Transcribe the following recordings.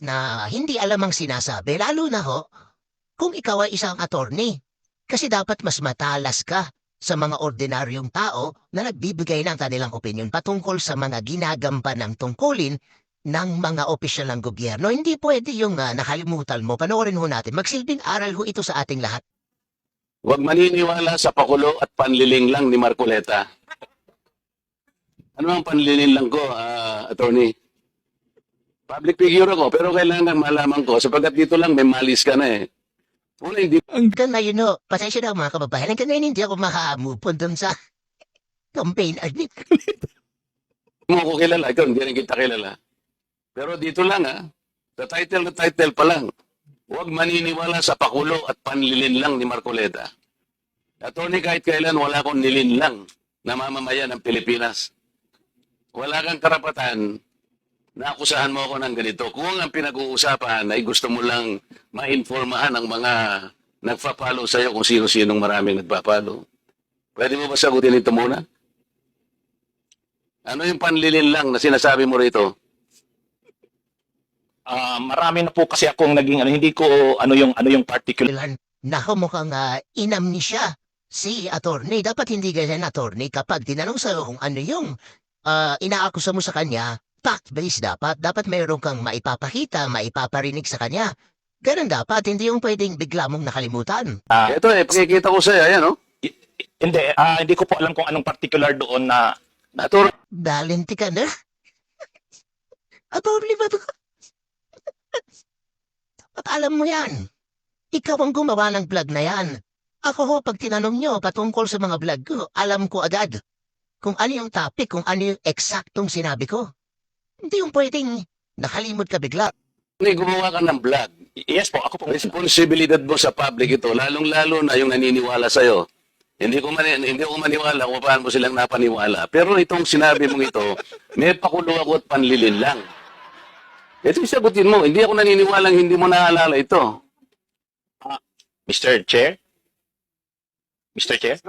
na hindi alam ang sinasabi, lalo na ho kung ikaw ay isang attorney. Kasi dapat mas matalas ka sa mga ordinaryong tao na nagbibigay ng kanilang opinyon patungkol sa mga ginagampan ng tungkulin ng mga opisyal ng gobyerno. Hindi pwede yung nakalimutan mo. Panoorin ho natin. Magsilbing aral ho ito sa ating lahat. Huwag maniniwala sa pakulo at panliling lang ni Marcoleta. Ano ang panliling lang ko, attorney? Public figure ako, pero kailangan malaman ko sapagkat dito lang may malis ka na eh. Una, hindi Hanggang ngayon ho, pasensya na mga kababayan. Hanggang ngayon hindi ako maka-move on dun sa campaign. mo ako kilala, ikaw hindi rin kita kilala. Pero dito lang sa title na title pa lang, huwag maniniwala sa pakulo at panlilin lang ni Marcoleta. Attorney, kahit kailan wala akong nilinlang na mamamayan ng Pilipinas. Wala kang karapatan na akusahan mo ako ng ganito. Kung ang pinag-uusapan ay gusto mo lang ma-informahan ang mga nagpa-follow sa'yo kung sino-sinong maraming nagpa-follow. Pwede mo ba sagutin ito muna? Ano yung panlilin lang na sinasabi mo rito? Marami na po kasi akong naging hindi ko ano yung particular. Nako mukhang inamnesia si attorney. Dapat hindi ganyan attorney kapag tinanong sa'yo kung ano yung inaakusa mo sa kanya, fact-based dapat. Dapat mayroon kang maipapakita, maipaparinig sa kanya. Ganun dapat, hindi yung pwedeng bigla mong nakalimutan. Ito pakikita ko sa'yo, ayan Hindi ko po alam kung anong particular doon na Balenti ka na? Attorney ba ito? Dapat alam mo yan. Ikaw ang gumawa ng vlog na yan. Ako ho, pag tinanong nyo patungkol sa mga vlog ko, alam ko agad kung ano yung topic, kung ano yung eksaktong sinabi ko. Hindi yung pwedeng nakalimot ka bigla. gumawa ka ng vlog. yes po, ako po. Responsibilidad mo sa public ito, lalong-lalo na yung naniniwala sa'yo. Hindi ko maniwala kung paano mo silang napaniwala. Pero itong sinabi mong ito, may pakulo ako at panlilin lang. Ito yung sagutin mo. Hindi ako naniniwalang hindi mo naalala ito. Mr. Chair? Mr. Chair?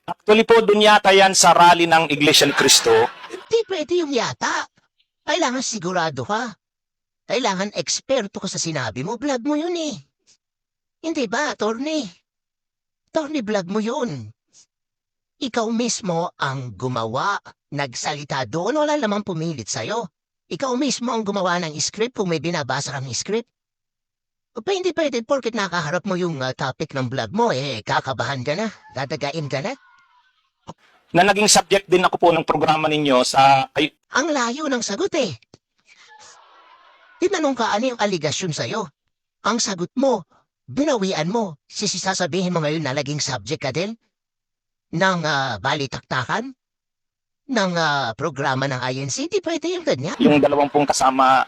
Actually po, dun yata yan sa rally ng Iglesia ni Cristo. Hindi pwede yung yata. Kailangan sigurado ka. Kailangan eksperto ka sa sinabi mo. Vlog mo yun eh. Hindi ba, attorney? Attorney, vlog mo yun. Ikaw mismo ang gumawa, nagsalita doon, wala namang pumilit sa'yo. Ikaw mismo ang gumawa ng script kung may binabasa kang script. O pa hindi pwede porket nakaharap mo yung topic ng vlog mo, kakabahan ka na, dadagain ka na. Na naging subject din ako po ng programa ninyo sa Ang layo ng sagot eh. Tinanong ka ano yung aligasyon sa'yo. Ang sagot mo, binawian mo. Sasabihin mo ngayon na naging subject ka din ng balitaktakan ng programa ng INC. Di pwede yung ganyan. yung dalawang pong kasama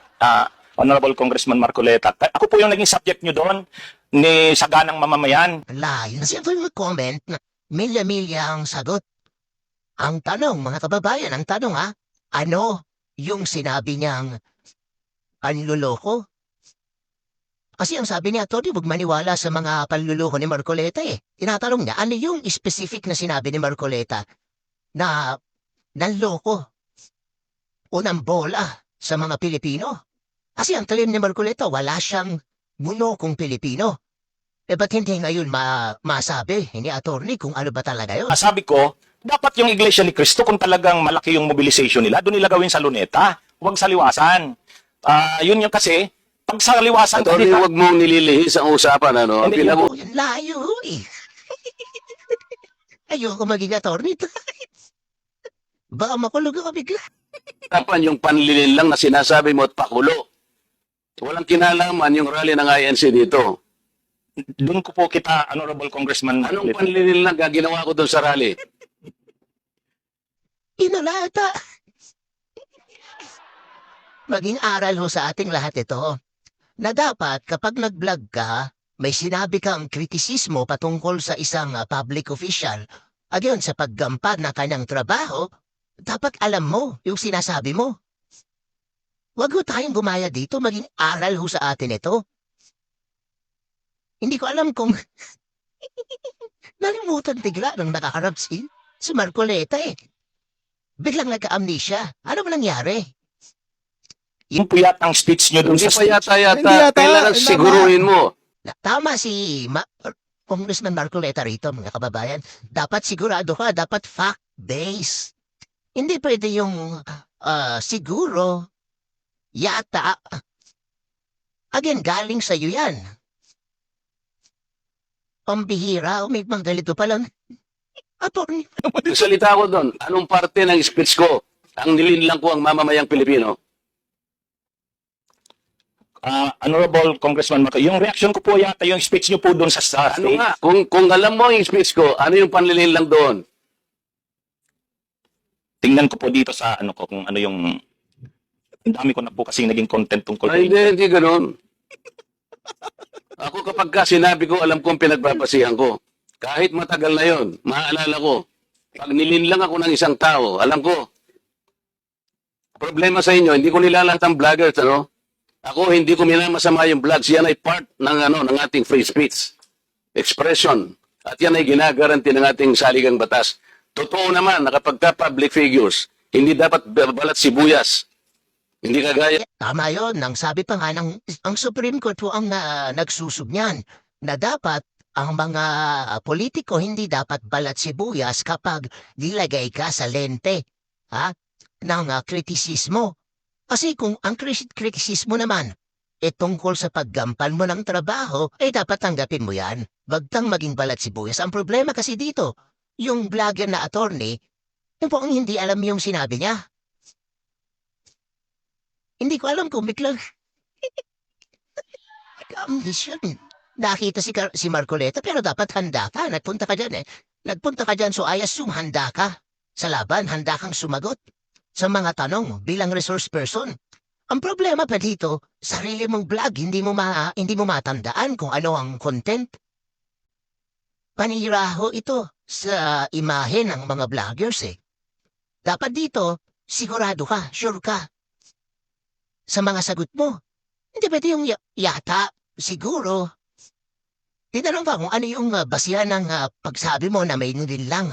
Honorable Congressman Marcoleta. Ako po yung naging subject nyo doon ni Saganang Mamamayan. Layo na siyempre mag-comment na milya-milya ang sagot. Ang tanong, mga kababayan, ang tanong ano yung sinabi niyang panluloko? Kasi ang sabi niya, Tony, huwag maniwala sa mga panluloko ni Marcoleta eh. Tinatanong niya, ano yung specific na sinabi ni Marcoleta na nanloko o bola sa mga Pilipino? Kasi ang talim ni Marcoleta, wala siyang munokong Pilipino. Ba't hindi ngayon masabi, hindi attorney, kung ano ba talaga yun? Sabi ko, dapat yung Iglesia ni Cristo, kung talagang malaki yung mobilization nila, doon nila gawin sa Luneta. Huwag sa liwasan. Yun yung kasi, pag sa liwasan... Attorney, huwag mong nililihis ang usapan, ano? Ang Yan layo eh. Ayoko maging attorney. Baka makulog ako bigla. pinag-usapan yung panlilin lang na sinasabi mo at pakulo. Walang kinalaman yung rally ng INC dito. Doon ko po kita, Honorable Congressman. Anong panlilin lang ginawa ko doon sa rally? Inulata. Maging aral ho sa ating lahat ito na dapat kapag nag-vlog ka, may sinabi kang kritisismo patungkol sa isang public official, ayon sa paggampad ng kanyang trabaho, dapat alam mo yung sinasabi mo. Huwag ho tayong gumaya dito, maging aral ho sa atin ito. Hindi ko alam kung nalimutan bigla nang nakaharap si Marcoleta eh. Biglang nagka-amnesia. Ano ba nangyari? Yung po yata ang speech nyo dun Hindi sa pa yata, Hindi yata, kailangan tama. siguruhin mo. Tama si Congressman Marcoleta rito, mga kababayan. Dapat sigurado ka, dapat fact-based. Hindi pwede yung siguro, yata. Again, galing sa iyo yan. Pambihira, may mga ganito pa lang. Attorney, Salita ko doon, anong parte ng speech ko ang nilinlang ko ang mamamayang Pilipino? Honorable Congressman Marco, yung reaction ko po yata yung speech nyo po dun sa Ano stage. nga, kung alam mo yung speech ko, ano yung panlilinlang doon? Tingnan ko po dito sa ano ko kung ano yung ang dami ko na po kasi naging content tungkol Ay, dito. hindi ganun. Ako kapag ka sinabi ko, alam kong pinagbabasihan ko. Kahit matagal na yon, maaalala ko. Pag nilinlang ako ng isang tao, alam ko. Problema sa inyo, hindi ko nilalat ang vloggers, ano? Ako, hindi ko minamasama yung vlogs. Yan ay part ng ating free speech. Expression. At yan ay ginagaranti ng ating saligang batas. Totoo naman na kapag ka public figures, hindi dapat balat sibuyas. Hindi kagaya tama yun. Nang sabi pa nga ang Supreme Court po ang nagsusub niyan na dapat ang mga politiko hindi dapat balat sibuyas kapag nilagay ka sa lente ng kritisismo. Kasi kung ang kritisismo naman tungkol sa paggampan mo ng trabaho, dapat tanggapin mo yan. Wag kang maging balat sibuyas. Ang problema kasi dito, yung vlogger na attorney, yun po ang hindi alam yung sinabi niya. Hindi ko alam kung biglang ambition. Nakita si Marcoleta pero dapat handa ka. Nagpunta ka dyan Nagpunta ka dyan so I assume handa ka. Sa laban, handa kang sumagot sa mga tanong bilang resource person. Ang problema pa dito, sarili mong vlog, hindi mo matandaan kung ano ang content. Paniraho ito sa imahe ng mga vloggers Dapat dito, sigurado ka, sure ka. Sa mga sagot mo. Hindi pwede yung yata, siguro. Tinanong ka kung ano yung basihan ng pagsabi mo na may nilinlang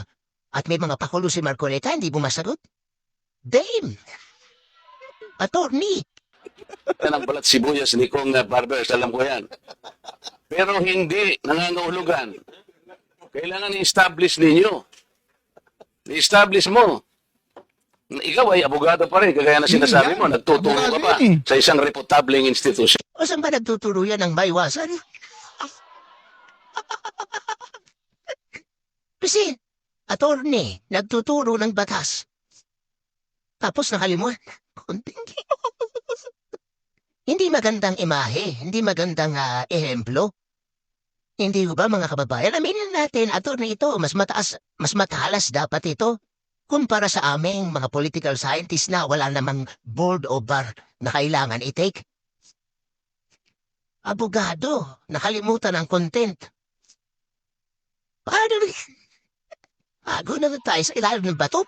at may mga pakulo si Marcoleta, hindi mo masagot? Dame! Attorney! ng balat sibuyas ni Kong Barbers, alam ko yan. Pero hindi nangangahulugan. Kailangan i-establish ninyo. I-establish mo. Ikaw ay abogado pa rin, kagaya na sinasabi mo, nagtuturo ka pa sa isang reputableng institusyon. O saan ba nagtuturo yan ng maiwasan? Kasi, attorney, nagtuturo ng batas. Tapos nakalimutan. Hindi magandang imahe, hindi magandang ehemplo. Hindi ba mga kababayan? Aminin natin, attorney ito, mas matalas dapat ito. Kumpara sa aming mga political scientists na wala namang board o bar na kailangan i-take. Abogado, nakalimutan ang content. Paano? Ago na tayo sa ilalim ng bato.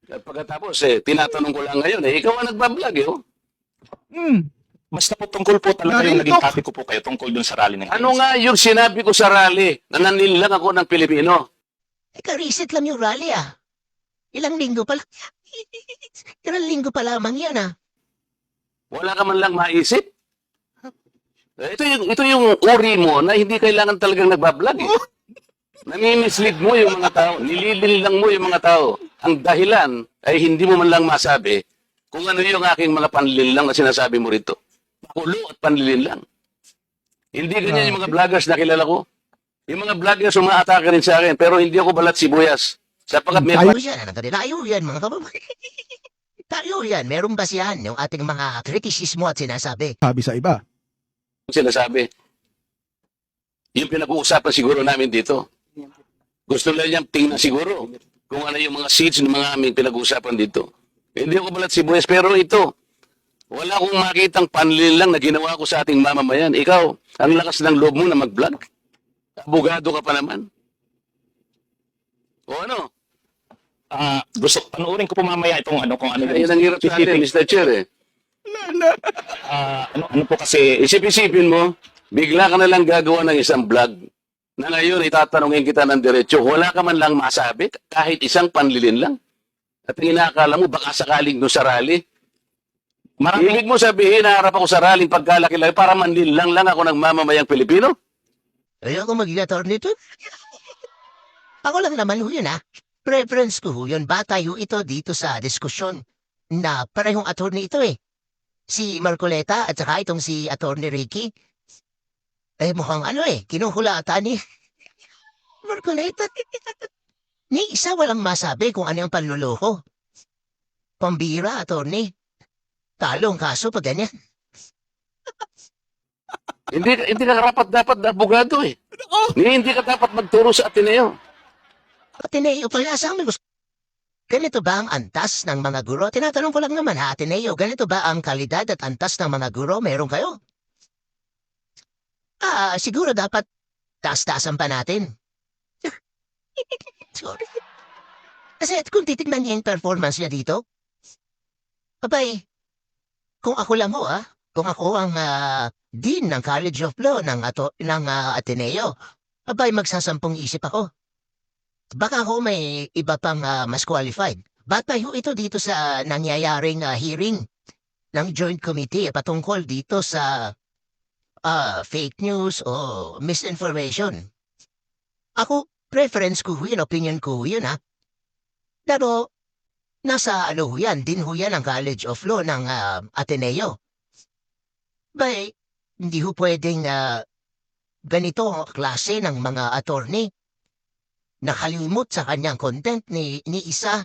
At pagkatapos, tinatanong ko lang ngayon, ikaw ang nagbablog, Basta po tungkol po talaga yung naging topic ko po kayo tungkol dun sa rally ng Ano nga yung sinabi ko sa rally na nanilang ako ng Pilipino? Ka-reset lang yung rally Ilang linggo pa lang. Ilang linggo pa lamang yan Wala ka man lang maisip? Ito yung uri mo na hindi kailangan talagang nagbablog. Nami-mislead mo yung mga tao. Nililin lang mo yung mga tao. Ang dahilan ay hindi mo man lang masabi kung ano yung aking mga panlilinlang na sinasabi mo rito. Makulo at panlilinlang. Hindi ganyan yung mga vloggers na kilala ko. Yung mga vloggers umaatake rin sa akin, pero hindi ako balat sibuyas. Sapagkat may Tayo yan, mga kababayan. Tayo yan, merong basihan yung ating mga kritisismo at sinasabi. Sabi sa iba. sinasabi. Yung pinag-uusapan siguro namin dito. Gusto lang niyang tingnan siguro kung ano yung mga seeds ng mga aming pinag-uusapan dito. Hindi ako balat sibuyas, pero ito, wala akong makitang panlilang na ginawa ko sa ating mamamayan. Ikaw, ang lakas ng loob mo na mag-vlog. Abogado ka pa naman. O ano? Gusto, panoorin ko po mamaya itong ano, kung ano Yan ang hirap sa atin, Mr. Chair ano po kasi, Isip-isipin mo, bigla ka na lang gagawa ng isang vlog na ngayon itatanungin kita ng diretsyo, wala ka man lang masabi, kahit isang panlilin lang. At ang inaakala mo, baka sakaling doon sa rally. Maraming Ibig mo sabihin, naharap ako sa rally pagkalaki-laki para manlilang lang ako ng mamamayang Pilipino? Ayoko maging attorney to. Ako lang naman ho yun Preference ko ho yun. Batay ho ito dito sa diskusyon na parehong attorney ito Si Marcoleta at saka itong si attorney Ricky. Mukhang kinuhulatan ni Marcoleta. Ni isa walang masabi kung ano yung panluloko. Pambira, attorney. Talong kaso pag ganyan. Hindi ka dapat na abogado Hindi ka dapat magturo sa Ateneo. Ateneo pala sa amin. Ganito ba ang antas ng mga guro? Tinatanong ko lang naman Ateneo, ganito ba ang kalidad at antas ng mga guro? Meron kayo? Siguro dapat taas-taasan pa natin. Sorry. Kasi kung titignan niya yung performance niya dito, abay, kung ako lang kung ako ang dean ng College of Law ng Ateneo, abay magsasampung isip ako. Baka ako may iba pang mas qualified. Batay ho ito dito sa nangyayaring hearing ng Joint Committee patungkol dito sa fake news o misinformation. Ako, preference ko yun, opinion ko yun Pero, nasa din ho yan ang College of Law ng Ateneo. Bay, hindi ho pwedeng ganito ang klase ng mga attorney nakalimot sa kanyang content ni isa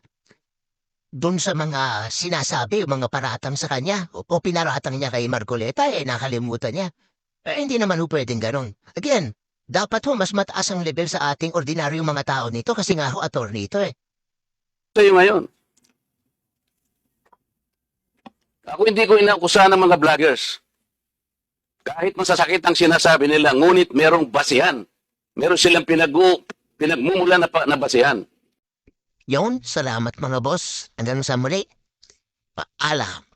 doon sa mga sinasabi, mga paratang sa kanya o pinaratang niya kay Marcoleta nakalimutan niya. Hindi naman ho pwedeng ganon. Again, dapat ho mas mataas ang level sa ating ordinaryong mga tao nito kasi nga ho attorney ito Sa'yo ngayon. Ako hindi ko inaakusahan ng mga vloggers. Kahit masasakit ang sinasabi nila, ngunit merong basihan. Meron silang pinagmumula na basihan. Yun, salamat mga boss. Hanggang sa muli. Paalam.